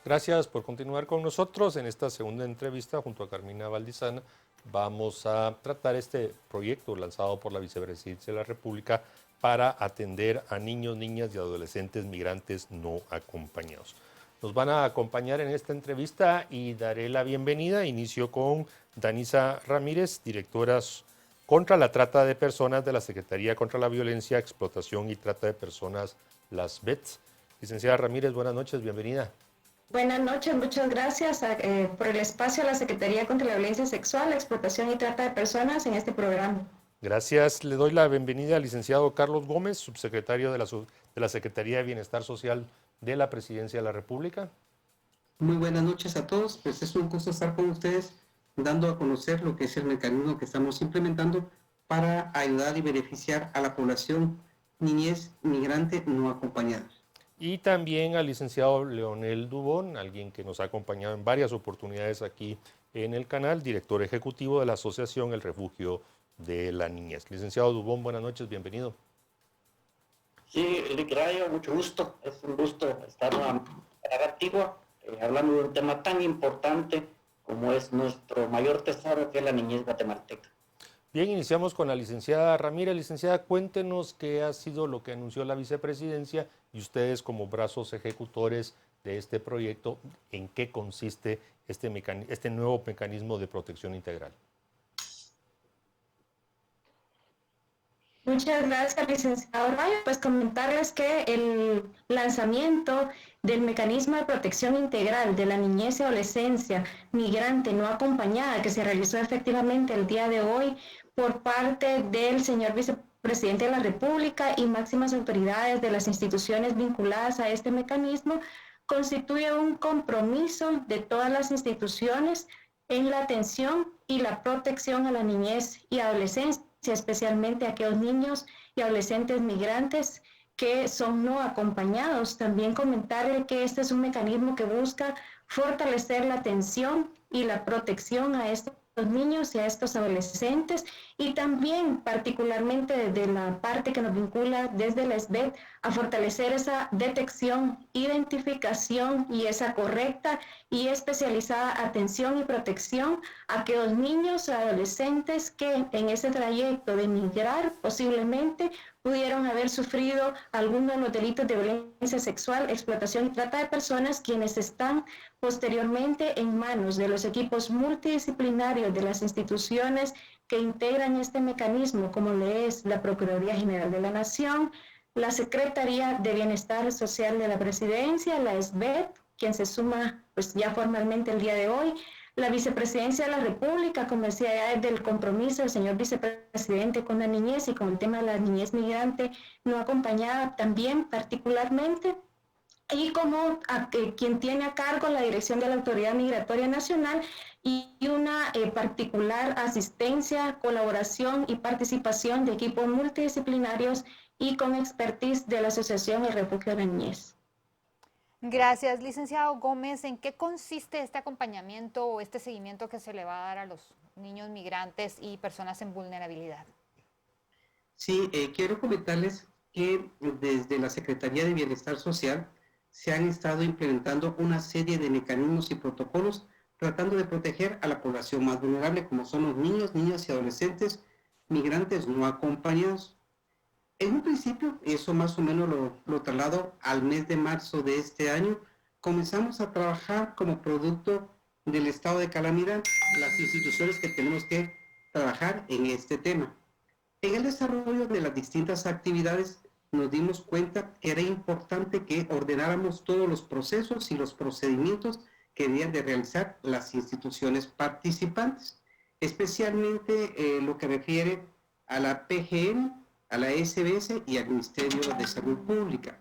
Gracias por continuar con nosotros. En esta segunda entrevista, junto a Carmina Valdizana, vamos a tratar este proyecto lanzado por la Vicepresidencia de la República para atender a niños, niñas y adolescentes migrantes no acompañados. Nos van a acompañar en esta entrevista y daré la bienvenida. Inicio con Danisa Ramírez, directora contra la trata de personas de la Secretaría contra la Violencia, Explotación y Trata de Personas, las BETS. Licenciada Ramírez, buenas noches, bienvenida. Buenas noches, muchas gracias por el espacio a la Secretaría contra la Violencia Sexual, Explotación y Trata de Personas en este programa. Gracias. Le doy la bienvenida al licenciado Carlos Gómez, subsecretario de la Secretaría de Bienestar Social de la Presidencia de la República. Muy buenas noches a todos. Pues es un gusto estar con ustedes, dando a conocer lo que es el mecanismo que estamos implementando para ayudar y beneficiar a la población niñez migrante no acompañada. Y también al licenciado Leonel Dubón, alguien que nos ha acompañado en varias oportunidades aquí en el canal, director ejecutivo de la Asociación El Refugio de la Niñez. Licenciado Dubón, buenas noches, bienvenido. Sí, Rick Rayo, mucho gusto. Es un gusto estar en Antigua, hablando de un tema tan importante como es nuestro mayor tesoro, que es la niñez guatemalteca. Bien, iniciamos con la licenciada Ramírez. Licenciada, cuéntenos qué ha sido lo que anunció la vicepresidencia y ustedes como brazos ejecutores de este proyecto, en qué consiste este nuevo mecanismo de protección integral. Muchas gracias, licenciado Rayo. Pues comentarles que el lanzamiento del mecanismo de protección integral de la niñez y adolescencia migrante no acompañada, que se realizó efectivamente el día de hoy por parte del señor vicepresidente de la República y máximas autoridades de las instituciones vinculadas a este mecanismo, constituye un compromiso de todas las instituciones en la atención y la protección a la niñez y adolescencia, especialmente a aquellos niños y adolescentes migrantes que son no acompañados. También comentarle que este es un mecanismo que busca fortalecer la atención y la protección a estos niños y a estos adolescentes, y también particularmente desde la parte que nos vincula desde la SBET a fortalecer esa detección, identificación y esa correcta y especializada atención y protección a aquellos niños y adolescentes que en ese trayecto de migrar posiblemente pudieron haber sufrido alguno de los delitos de violencia sexual, explotación y trata de personas, quienes están posteriormente en manos de los equipos multidisciplinarios de las instituciones que integran este mecanismo, como le es la Procuraduría General de la Nación, la Secretaría de Bienestar Social de la Presidencia, la SBET, quien se suma pues ya formalmente el día de hoy, la Vicepresidencia de la República, como decía ya, desde el compromiso del señor vicepresidente con la niñez y con el tema de la niñez migrante no acompañada también particularmente, y como quien tiene a cargo la dirección de la Autoridad Migratoria Nacional y una particular asistencia, colaboración y participación de equipos multidisciplinarios y con expertise de la Asociación El Refugio de la Niñez. Gracias, licenciado Gómez. ¿En qué consiste este acompañamiento o este seguimiento que se le va a dar a los niños migrantes y personas en vulnerabilidad? Sí, quiero comentarles que desde la Secretaría de Bienestar Social se han estado implementando una serie de mecanismos y protocolos tratando de proteger a la población más vulnerable, como son los niños, niñas y adolescentes migrantes no acompañados. En un principio, eso más o menos lo traslado al mes de marzo de este año, comenzamos a trabajar como producto del estado de calamidad, las instituciones que tenemos que trabajar en este tema. En el desarrollo de las distintas actividades nos dimos cuenta que era importante que ordenáramos todos los procesos y los procedimientos que debían de realizar las instituciones participantes, especialmente lo que refiere a la PGN, a la SBS y al Ministerio de Salud Pública.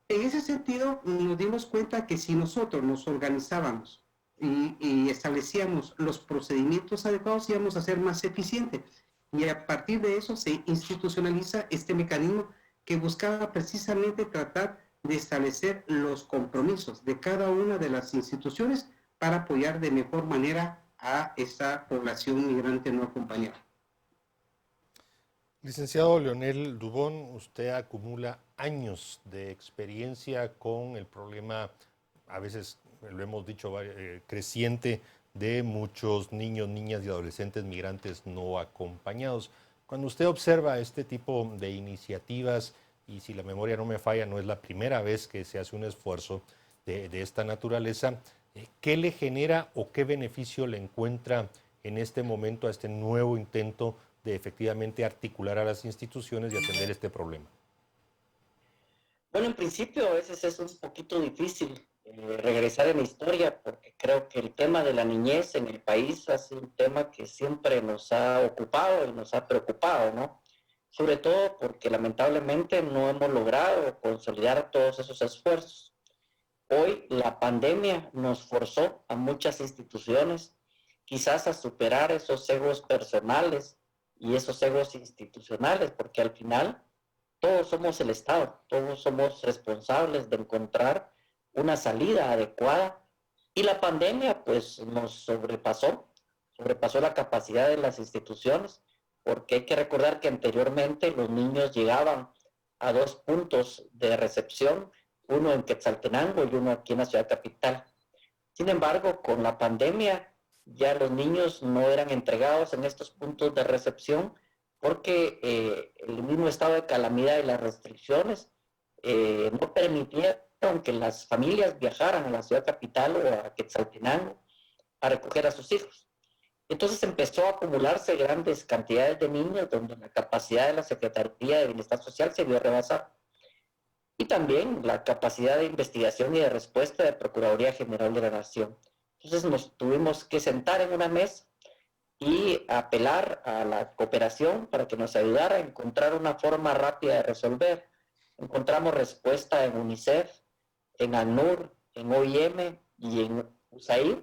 En ese sentido, nos dimos cuenta que si nosotros nos organizábamos y establecíamos los procedimientos adecuados, íbamos a ser más eficientes. Y a partir de eso se institucionaliza este mecanismo que buscaba precisamente tratar de establecer los compromisos de cada una de las instituciones para apoyar de mejor manera a esta población migrante no acompañada. Licenciado Leonel Dubón, usted acumula años de experiencia con el problema a veces lo hemos dicho, creciente de muchos niños, niñas y adolescentes migrantes no acompañados. Cuando usted observa este tipo de iniciativas, y si la memoria no me falla, no es la primera vez que se hace un esfuerzo de esta naturaleza, ¿qué le genera o qué beneficio le encuentra en este momento a este nuevo intento de efectivamente articular a las instituciones y atender este problema? Bueno, en principio a veces es un poquito difícil regresar en la historia porque creo que el tema de la niñez en el país ha sido un tema que siempre nos ha ocupado y nos ha preocupado, ¿no? Sobre todo porque lamentablemente no hemos logrado consolidar todos esos esfuerzos. Hoy la pandemia nos forzó a muchas instituciones quizás a superar esos egos personales y esos egos institucionales, porque al final todos somos el Estado, todos somos responsables de encontrar una salida adecuada y la pandemia pues nos sobrepasó la capacidad de las instituciones, porque hay que recordar que anteriormente los niños llegaban a 2 puntos de recepción, uno en Quetzaltenango y uno aquí en la ciudad capital. Sin embargo, con la pandemia ya los niños no eran entregados en estos puntos de recepción porque el mismo estado de calamidad y las restricciones no permitieron que las familias viajaran a la ciudad capital o a Quetzaltenango a recoger a sus hijos. Entonces empezó a acumularse grandes cantidades de niños donde la capacidad de la Secretaría de Bienestar Social se vio rebasada. Y también la capacidad de investigación y de respuesta de Procuraduría General de la Nación. Entonces nos tuvimos que sentar en una mesa y apelar a la cooperación para que nos ayudara a encontrar una forma rápida de resolver. Encontramos respuesta en UNICEF, en ANUR, en OIM y en USAID,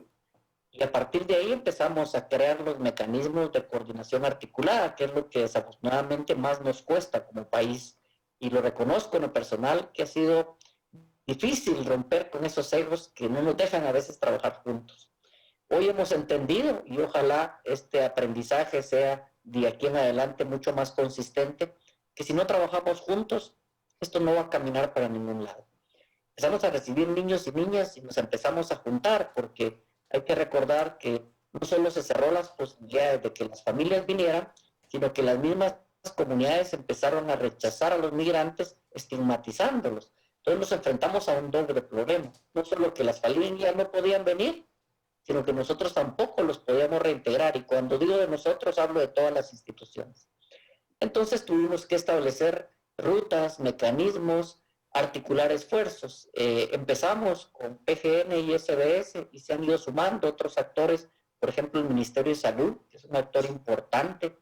y a partir de ahí empezamos a crear los mecanismos de coordinación articulada, que es lo que desafortunadamente más nos cuesta como país, y lo reconozco en lo personal, que ha sido difícil romper con esos egos que no nos dejan a veces trabajar juntos. Hoy hemos entendido, y ojalá este aprendizaje sea de aquí en adelante mucho más consistente, que si no trabajamos juntos, esto no va a caminar para ningún lado. Empezamos a recibir niños y niñas y nos empezamos a juntar, porque hay que recordar que no solo se cerró las posibilidades de que las familias vinieran, sino que las mismas comunidades empezaron a rechazar a los migrantes, estigmatizándolos. Entonces nos enfrentamos a un doble problema. No solo que las familias no podían venir, sino que nosotros tampoco los podíamos reintegrar. Y cuando digo de nosotros, hablo de todas las instituciones. Entonces tuvimos que establecer rutas, mecanismos, articular esfuerzos. Empezamos con PGN y SBS y se han ido sumando otros actores, por ejemplo el Ministerio de Salud, que es un actor importante,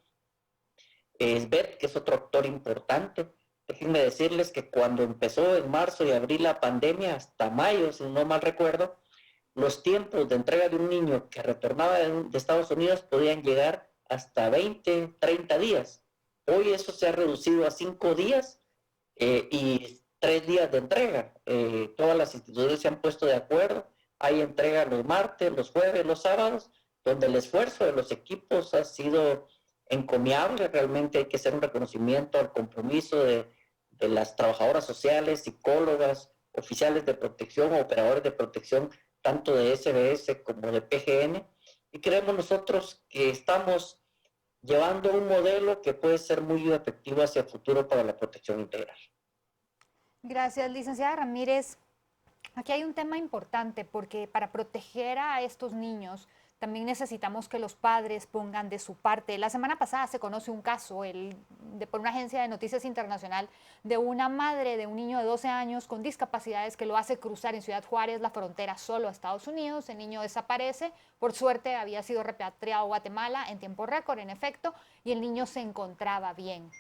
SBET, que es otro actor importante. Déjenme decirles que cuando empezó en marzo y abril la pandemia, hasta mayo, si no mal recuerdo, los tiempos de entrega de un niño que retornaba de Estados Unidos podían llegar hasta 20, 30 días. Hoy eso se ha reducido a 5 días y 3 días de entrega. Todas las instituciones se han puesto de acuerdo. Hay entrega los martes, los jueves, los sábados, donde el esfuerzo de los equipos ha sido encomiable. Realmente hay que hacer un reconocimiento al compromiso de las trabajadoras sociales, psicólogas, oficiales de protección, operadores de protección, tanto de SBS como de PGN. Y creemos nosotros que estamos llevando un modelo que puede ser muy efectivo hacia el futuro para la protección integral. Gracias, licenciada Ramírez. Aquí hay un tema importante porque para proteger a estos niños también necesitamos que los padres pongan de su parte. La semana pasada se conoce un caso por una agencia de noticias internacional de una madre de un niño de 12 años con discapacidades que lo hace cruzar en Ciudad Juárez la frontera solo a Estados Unidos. El niño desaparece. Por suerte había sido repatriado a Guatemala en tiempo récord, en efecto, y el niño se encontraba bien.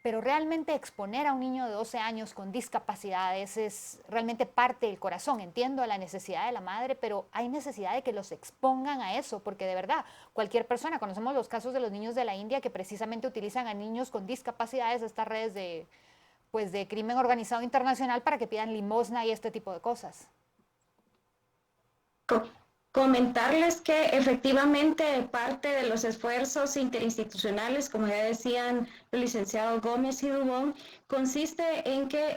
Pero realmente exponer a un niño de 12 años con discapacidades es realmente parte del corazón. Entiendo la necesidad de la madre, pero hay necesidad de que los expongan a eso, porque de verdad, cualquier persona, conocemos los casos de los niños de la India que precisamente utilizan a niños con discapacidades, estas redes de crimen organizado internacional para que pidan limosna y este tipo de cosas. Comentarles que efectivamente parte de los esfuerzos interinstitucionales, como ya decían los licenciados Gómez y Dubón, consiste en que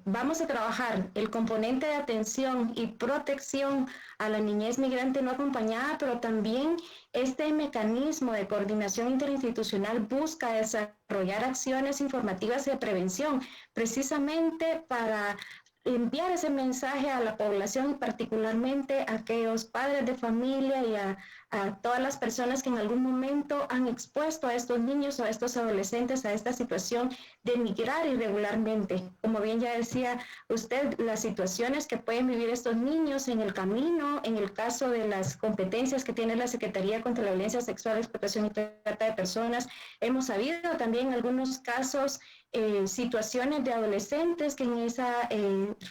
vamos a trabajar el componente de atención y protección a la niñez migrante no acompañada, pero también este mecanismo de coordinación interinstitucional busca desarrollar acciones informativas de prevención, precisamente para enviar ese mensaje a la población y particularmente a aquellos padres de familia y a todas las personas que en algún momento han expuesto a estos niños o a estos adolescentes a esta situación de migrar irregularmente. Como bien ya decía usted, las situaciones que pueden vivir estos niños en el camino, en el caso de las competencias que tiene la Secretaría contra la Violencia Sexual, Explotación y Trata de Personas, hemos sabido también algunos casos situaciones de adolescentes que en esa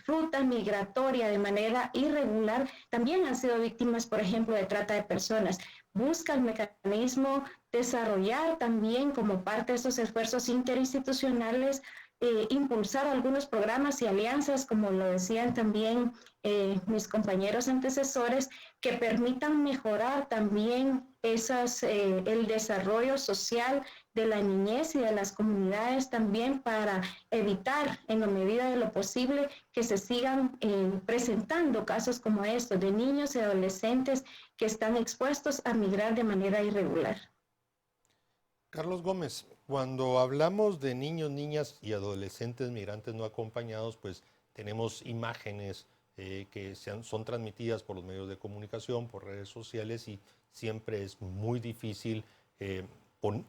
ruta migratoria de manera irregular también han sido víctimas, por ejemplo, de trata de personas. Busca el mecanismo desarrollar también como parte de estos esfuerzos interinstitucionales impulsar algunos programas y alianzas, como lo decían también mis compañeros antecesores, que permitan mejorar también el desarrollo social de la niñez y de las comunidades también para evitar en la medida de lo posible que se sigan presentando casos como estos de niños y adolescentes que están expuestos a migrar de manera irregular. Carlos Gómez, cuando hablamos de niños, niñas y adolescentes migrantes no acompañados, pues tenemos imágenes que son transmitidas por los medios de comunicación, por redes sociales y siempre es muy difícil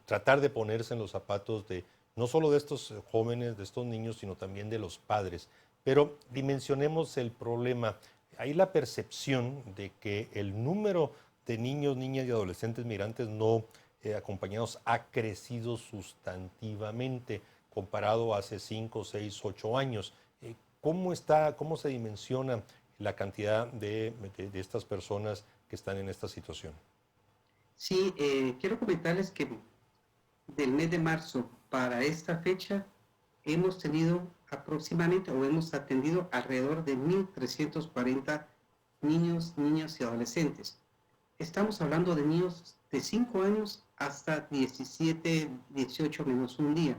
tratar de ponerse en los zapatos de no solo de estos jóvenes, de estos niños, sino también de los padres. Pero dimensionemos el problema. Hay la percepción de que el número de niños, niñas y adolescentes migrantes no acompañados ha crecido sustantivamente comparado a hace 5, 6, 8 años. ¿Cómo se dimensiona la cantidad de estas personas que están en esta situación? Sí, quiero comentarles que del mes de marzo para esta fecha hemos tenido aproximadamente o hemos atendido alrededor de 1.340 niños, niñas y adolescentes. Estamos hablando de niños de 5 años hasta 17, 18 menos un día.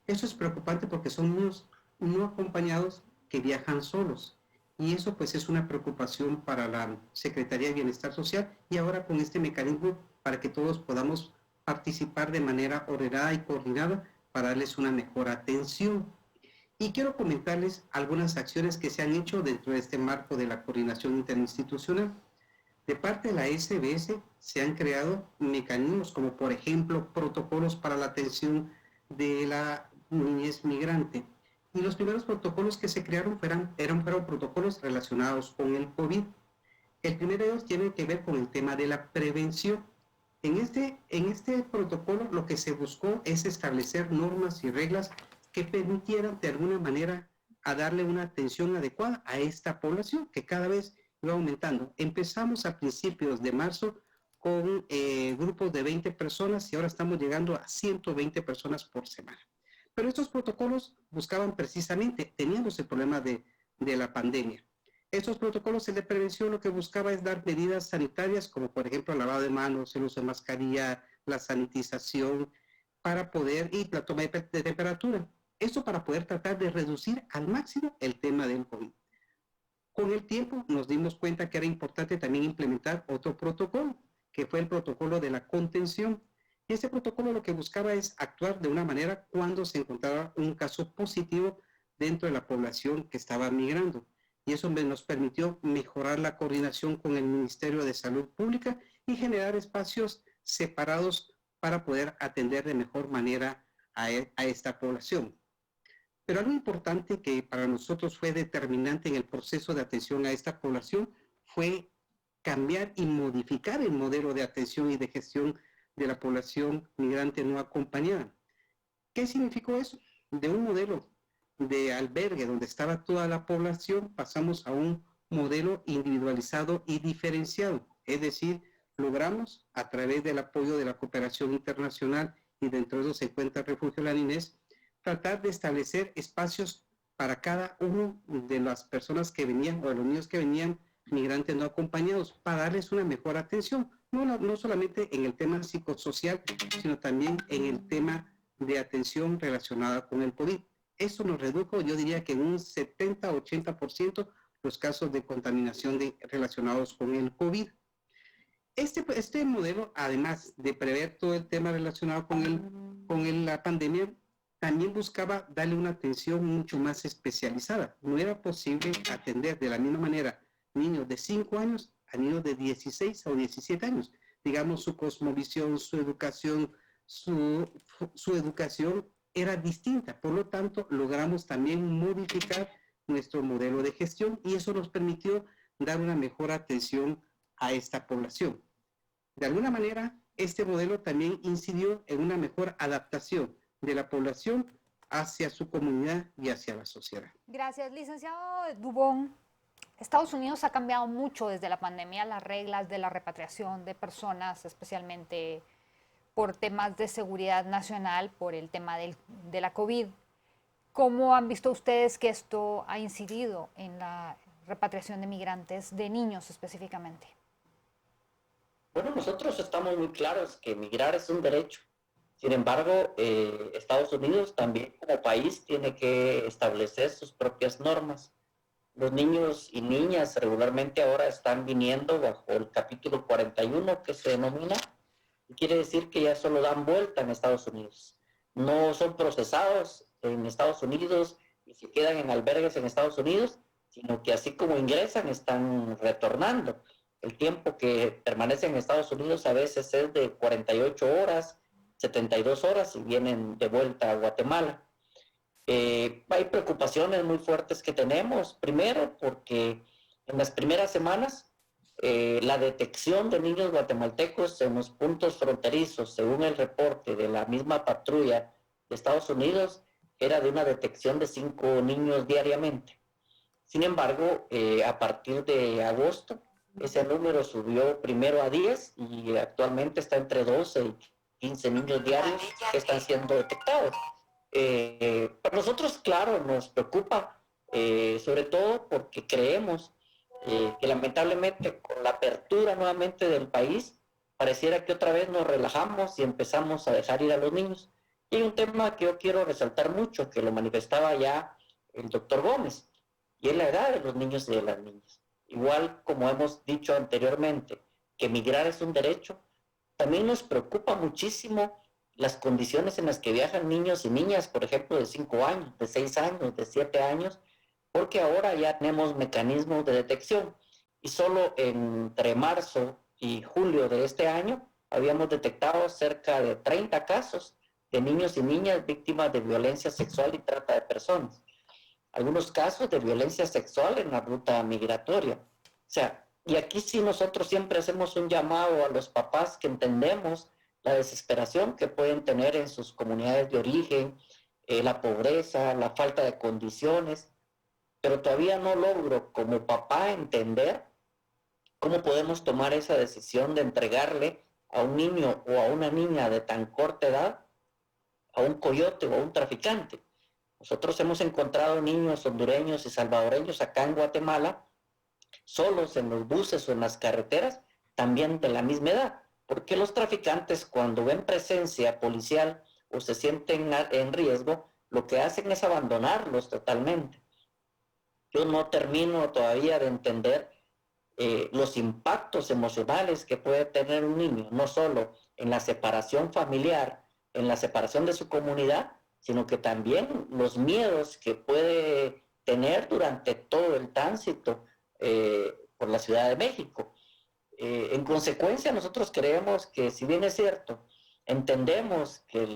Eso es preocupante porque son niños no acompañados que viajan solos. Y eso pues es una preocupación para la Secretaría de Bienestar Social y ahora con este mecanismo para que todos podamos participar de manera ordenada y coordinada para darles una mejor atención. Y quiero comentarles algunas acciones que se han hecho dentro de este marco de la coordinación interinstitucional. De parte de la SBS se han creado mecanismos como por ejemplo protocolos para la atención de la niñez migrante. Y los primeros protocolos que se crearon fueron protocolos relacionados con el COVID. El primero de ellos tiene que ver con el tema de la prevención. En este protocolo lo que se buscó es establecer normas y reglas que permitieran de alguna manera a darle una atención adecuada a esta población que cada vez va aumentando. Empezamos a principios de marzo con grupos de 20 personas y ahora estamos llegando a 120 personas por semana. Pero estos protocolos buscaban precisamente, teniendo el problema de la pandemia. Estos protocolos de prevención lo que buscaba es dar medidas sanitarias como por ejemplo el lavado de manos, el uso de mascarilla, la sanitización para poder y la toma de temperatura. Esto para poder tratar de reducir al máximo el tema del COVID. Con el tiempo nos dimos cuenta que era importante también implementar otro protocolo, que fue el protocolo de la contención. Y este protocolo lo que buscaba es actuar de una manera cuando se encontraba un caso positivo dentro de la población que estaba migrando. Y eso nos permitió mejorar la coordinación con el Ministerio de Salud Pública y generar espacios separados para poder atender de mejor manera a esta población. Pero algo importante que para nosotros fue determinante en el proceso de atención a esta población fue cambiar y modificar el modelo de atención y de gestión de la población migrante no acompañada. ¿Qué significó eso? De un modelo de albergue donde estaba toda la población, pasamos a un modelo individualizado y diferenciado. Es decir, logramos a través del apoyo de la cooperación internacional y dentro de eso se encuentra el Refugio La Niñez, tratar de establecer espacios para cada uno de las personas que venían o de los niños que venían migrantes no acompañados para darles una mejor atención, no solamente en el tema psicosocial, sino también en el tema de atención relacionada con el COVID. Eso nos redujo, yo diría que en un 70-80% los casos de contaminación relacionados con el COVID. Este modelo, además de prever todo el tema relacionado con la pandemia, también buscaba darle una atención mucho más especializada. No era posible atender de la misma manera niños de 5 años a niños de 16 o 17 años. Digamos, su cosmovisión, su educación, su educación era distinta. Por lo tanto, logramos también modificar nuestro modelo de gestión y eso nos permitió dar una mejor atención a esta población. De alguna manera, este modelo también incidió en una mejor adaptación de la población hacia su comunidad y hacia la sociedad. Gracias, licenciado Dubón. Estados Unidos ha cambiado mucho desde la pandemia las reglas de la repatriación de personas, especialmente por temas de seguridad nacional, por el tema de la COVID. ¿Cómo han visto ustedes que esto ha incidido en la repatriación de migrantes, de niños específicamente? Bueno, nosotros estamos muy claros que migrar es un derecho. Sin embargo, Estados Unidos también como país tiene que establecer sus propias normas. Los niños y niñas regularmente ahora están viniendo bajo el capítulo 41 que se denomina, y quiere decir que ya solo dan vuelta en Estados Unidos. No son procesados en Estados Unidos y se quedan en albergues en Estados Unidos, sino que así como ingresan están retornando. El tiempo que permanecen en Estados Unidos a veces es de 48 horas, 72 horas y vienen de vuelta a Guatemala. Hay preocupaciones muy fuertes que tenemos. Primero, porque en las primeras semanas la detección de niños guatemaltecos en los puntos fronterizos, según el reporte de la misma patrulla de Estados Unidos, era de una detección de 5 niños diariamente. Sin embargo, a partir de agosto, ese número subió primero a 10 y actualmente está entre 12 y 15 niños diarios que están siendo detectados. Para nosotros, claro, nos preocupa, sobre todo porque creemos que lamentablemente con la apertura nuevamente del país, pareciera que otra vez nos relajamos y empezamos a dejar ir a los niños. Y hay un tema que yo quiero resaltar mucho, que lo manifestaba ya el doctor Gómez, y es la edad de los niños y de las niñas. Igual como hemos dicho anteriormente, que migrar es un derecho, también nos preocupa muchísimo las condiciones en las que viajan niños y niñas, por ejemplo, de 5 años, de 6 años, de 7 años, porque ahora ya tenemos mecanismos de detección y solo entre marzo y julio de este año habíamos detectado cerca de 30 casos de niños y niñas víctimas de violencia sexual y trata de personas. Algunos casos de violencia sexual en la ruta migratoria. O sea, y aquí sí nosotros siempre hacemos un llamado a los papás que entendemos la desesperación que pueden tener en sus comunidades de origen, la pobreza, la falta de condiciones, pero todavía no logro como papá entender cómo podemos tomar esa decisión de entregarle a un niño o a una niña de tan corta edad a un coyote o a un traficante. Nosotros hemos encontrado niños hondureños y salvadoreños acá en Guatemala, solos en los buses o en las carreteras, también de la misma edad. Porque los traficantes, cuando ven presencia policial o se sienten en riesgo, lo que hacen es abandonarlos totalmente. Yo no termino todavía de entender los impactos emocionales que puede tener un niño, no solo en la separación familiar, en la separación de su comunidad, sino que también los miedos que puede tener durante todo el tránsito por la Ciudad de México. En consecuencia, nosotros creemos que, si bien es cierto, entendemos que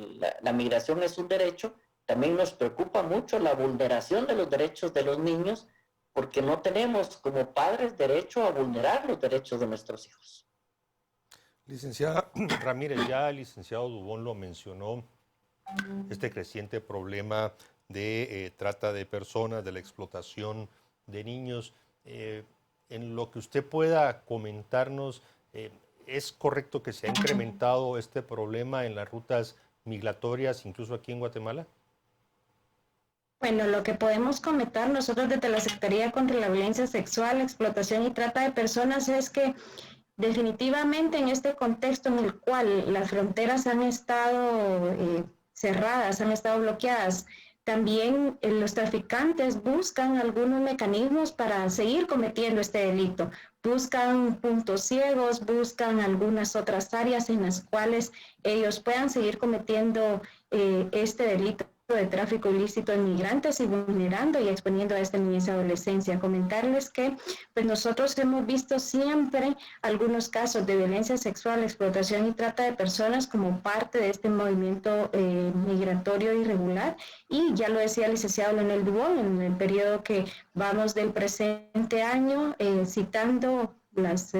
la migración es un derecho, también nos preocupa mucho la vulneración de los derechos de los niños, porque no tenemos como padres derecho a vulnerar los derechos de nuestros hijos. Licenciada Ramírez, ya el licenciado Dubón lo mencionó, este creciente problema de trata de personas, de la explotación de niños. En lo que usted pueda comentarnos, ¿es correcto que se ha incrementado este problema en las rutas migratorias, incluso aquí en Guatemala? Bueno, lo que podemos comentar nosotros desde la Secretaría contra la Violencia Sexual, Explotación y Trata de Personas es que definitivamente en este contexto en el cual las fronteras han estado cerradas, han estado bloqueadas, también los traficantes buscan algunos mecanismos para seguir cometiendo este delito. Buscan puntos ciegos, buscan algunas otras áreas en las cuales ellos puedan seguir cometiendo este delito de tráfico ilícito de migrantes y vulnerando y exponiendo a esta niñez y adolescencia. Comentarles que pues nosotros hemos visto siempre algunos casos de violencia sexual, explotación y trata de personas como parte de este movimiento migratorio irregular, y ya lo decía el licenciado Leonel Dubón, en el periodo que vamos del presente año, citando las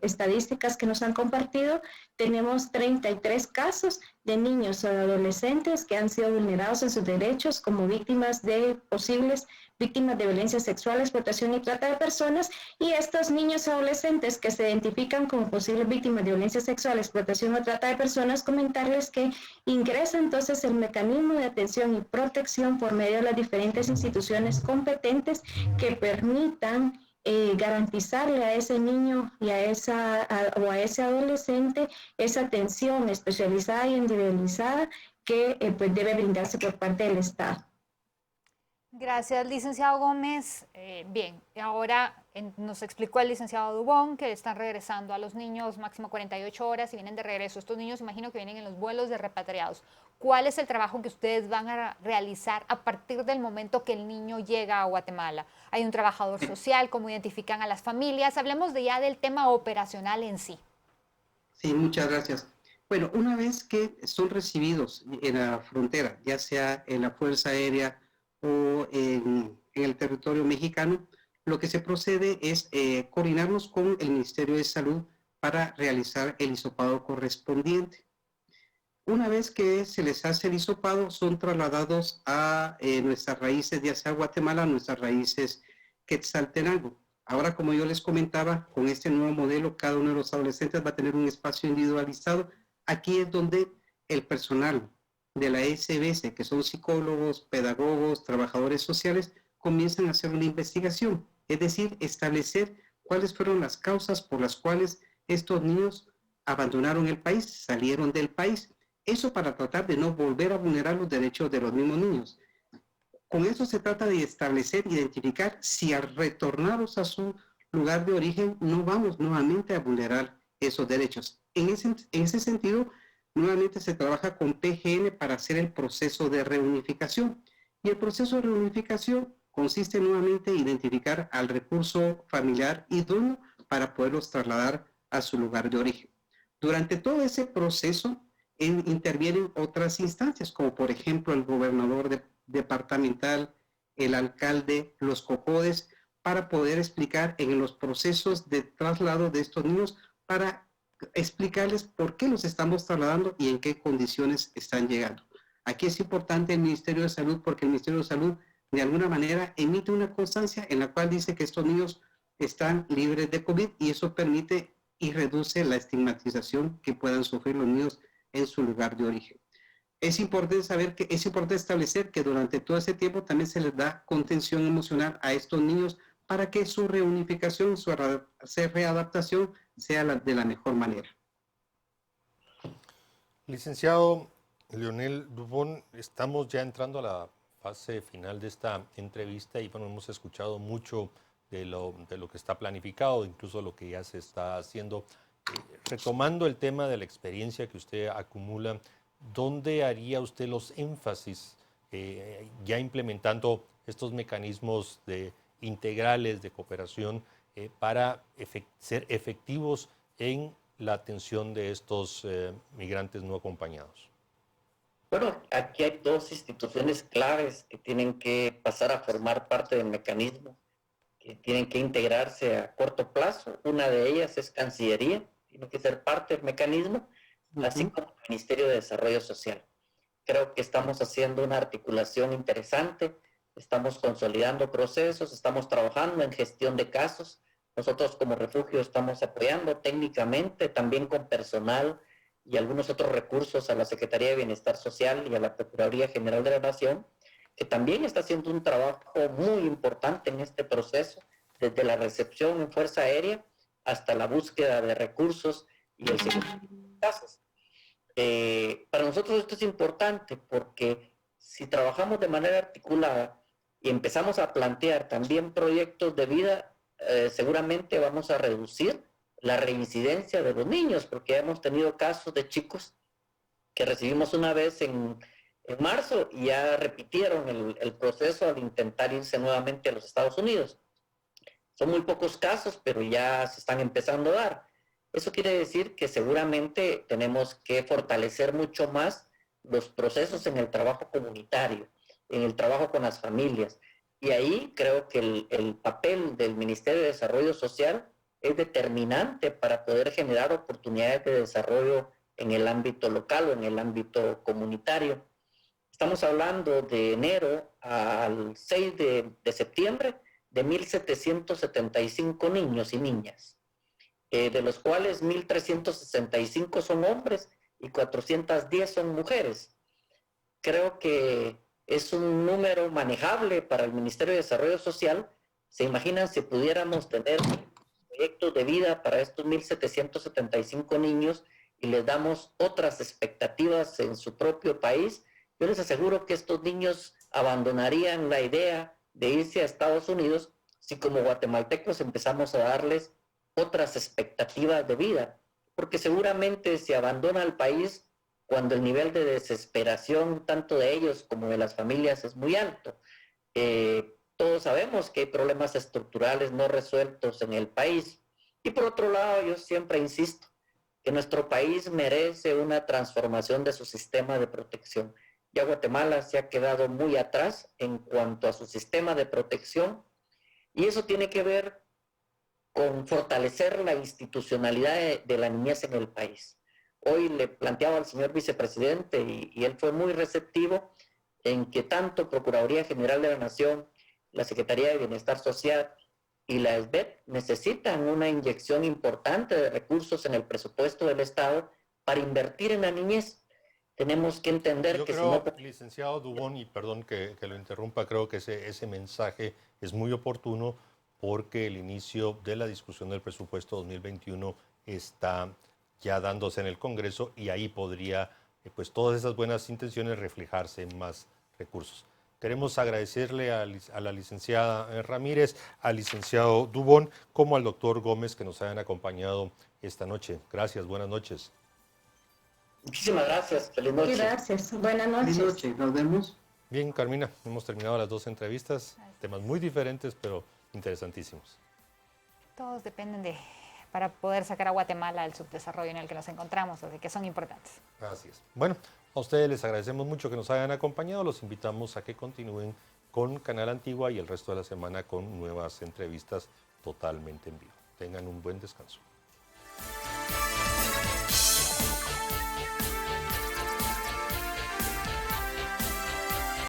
estadísticas que nos han compartido, tenemos 33 casos de niños o adolescentes que han sido vulnerados en sus derechos como víctimas de posibles víctimas de violencia sexual, explotación y trata de personas, y estos niños y adolescentes que se identifican como posibles víctimas de violencia sexual, explotación o trata de personas, comentarles que ingresa entonces el mecanismo de atención y protección por medio de las diferentes instituciones competentes que permitan garantizarle a ese niño y a ese adolescente esa atención especializada y individualizada que pues debe brindarse por parte del Estado. Gracias, licenciado Gómez. Bien, ahora nos explicó el licenciado Dubón que están regresando a los niños máximo 48 horas y vienen de regreso. Estos niños, imagino que vienen en los vuelos de repatriados. ¿Cuál es el trabajo que ustedes van a realizar a partir del momento que el niño llega a Guatemala? ¿Hay un trabajador social? ¿Cómo identifican a las familias? Hablemos ya del tema operacional en sí. Sí, muchas gracias. Bueno, una vez que son recibidos en la frontera, ya sea en la Fuerza Aérea o en el territorio mexicano, lo que se procede es coordinarnos con el Ministerio de Salud para realizar el hisopado correspondiente. Una vez que se les hace el hisopado, son trasladados a nuestras raíces, ya sea Guatemala, nuestras raíces Quetzaltenango. Ahora, como yo les comentaba, con este nuevo modelo, cada uno de los adolescentes va a tener un espacio individualizado. Aquí es donde el personal de la SBS, que son psicólogos, pedagogos, trabajadores sociales, comienzan a hacer una investigación, es decir, establecer cuáles fueron las causas por las cuales estos niños abandonaron el país, salieron del país. Eso para tratar de no volver a vulnerar los derechos de los mismos niños. Con eso se trata de establecer, identificar si al retornarlos a su lugar de origen no vamos nuevamente a vulnerar esos derechos. En ese sentido, nuevamente se trabaja con PGN para hacer el proceso de reunificación. Y el proceso de reunificación consiste nuevamente en identificar al recurso familiar idóneo para poderlos trasladar a su lugar de origen. Durante todo ese proceso intervienen otras instancias, como por ejemplo el gobernador departamental, el alcalde, los COCODES, para poder explicar en los procesos de traslado de estos niños, para explicarles por qué los estamos trasladando y en qué condiciones están llegando. Aquí es importante el Ministerio de Salud, porque el Ministerio de Salud de alguna manera emite una constancia en la cual dice que estos niños están libres de COVID, y eso permite y reduce la estigmatización que puedan sufrir los niños en su lugar de origen. Es importante establecer que durante todo ese tiempo también se les da contención emocional a estos niños para que su reunificación, su readaptación sea de la mejor manera. Licenciado Leonel Dubón, estamos ya entrando a la fase final de esta entrevista y bueno, hemos escuchado mucho de lo que está planificado, incluso lo que ya se está haciendo. Retomando el tema de la experiencia que usted acumula, ¿dónde haría usted los énfasis ya implementando estos mecanismos integrales de cooperación para ser efectivos en la atención de estos migrantes no acompañados? Bueno, aquí hay dos instituciones claves que tienen que pasar a formar parte del mecanismo, que tienen que integrarse a corto plazo. Una de ellas es Cancillería, tiene que ser parte del mecanismo, así como el Ministerio de Desarrollo Social. Creo que estamos haciendo una articulación interesante, estamos consolidando procesos, estamos trabajando en gestión de casos. Nosotros como refugio estamos apoyando técnicamente, también con personal y algunos otros recursos a la Secretaría de Bienestar Social y a la Procuraduría General de la Nación, que también está haciendo un trabajo muy importante en este proceso, desde la recepción en Fuerza Aérea hasta la búsqueda de recursos y el seguimiento de casos. Para nosotros esto es importante porque si trabajamos de manera articulada y empezamos a plantear también proyectos de vida, seguramente vamos a reducir la reincidencia de los niños, porque hemos tenido casos de chicos que recibimos una vez en marzo y ya repitieron el proceso al intentar irse nuevamente a los Estados Unidos. Son muy pocos casos, pero ya se están empezando a dar. Eso quiere decir que seguramente tenemos que fortalecer mucho más los procesos en el trabajo comunitario, en el trabajo con las familias. Y ahí creo que el papel del Ministerio de Desarrollo Social es determinante para poder generar oportunidades de desarrollo en el ámbito local o en el ámbito comunitario. Estamos hablando de enero al 6 de septiembre de 1.775 niños y niñas, de los cuales 1.365 son hombres y 410 son mujeres. Creo que es un número manejable para el Ministerio de Desarrollo Social. ¿Se imaginan si pudiéramos tener proyectos de vida para estos 1.775 niños y les damos otras expectativas en su propio país? Yo les aseguro que estos niños abandonarían la idea de irse a Estados Unidos si como guatemaltecos empezamos a darles otras expectativas de vida, porque seguramente se abandona el país cuando el nivel de desesperación tanto de ellos como de las familias es muy alto. Todos sabemos que hay problemas estructurales no resueltos en el país. Y por otro lado, yo siempre insisto que nuestro país merece una transformación de su sistema de protección. Ya Guatemala se ha quedado muy atrás en cuanto a su sistema de protección y eso tiene que ver con fortalecer la institucionalidad de la niñez en el país. Hoy le planteaba al señor vicepresidente y él fue muy receptivo en que tanto Procuraduría General de la Nación, la Secretaría de Bienestar Social y la SBET necesitan una inyección importante de recursos en el presupuesto del Estado para invertir en la niñez. Tenemos que entender Yo que creo, si no... licenciado Dubón, y perdón que lo interrumpa, creo que ese mensaje es muy oportuno porque el inicio de la discusión del presupuesto 2021 está ya dándose en el Congreso y ahí podría, pues todas esas buenas intenciones reflejarse en más recursos. Queremos agradecerle a la licenciada Ramírez, al licenciado Dubón, como al doctor Gómez que nos hayan acompañado esta noche. Gracias, buenas noches. Muchísimas gracias, feliz noche. Gracias, buenas noches. Feliz noche, nos vemos. Bien, Carmina, hemos terminado las dos entrevistas, temas muy diferentes, pero interesantísimos. Todos dependen para poder sacar a Guatemala del subdesarrollo en el que nos encontramos, así que son importantes. Así es. Bueno, a ustedes les agradecemos mucho que nos hayan acompañado, los invitamos a que continúen con Canal Antigua y el resto de la semana con nuevas entrevistas totalmente en vivo. Tengan un buen descanso.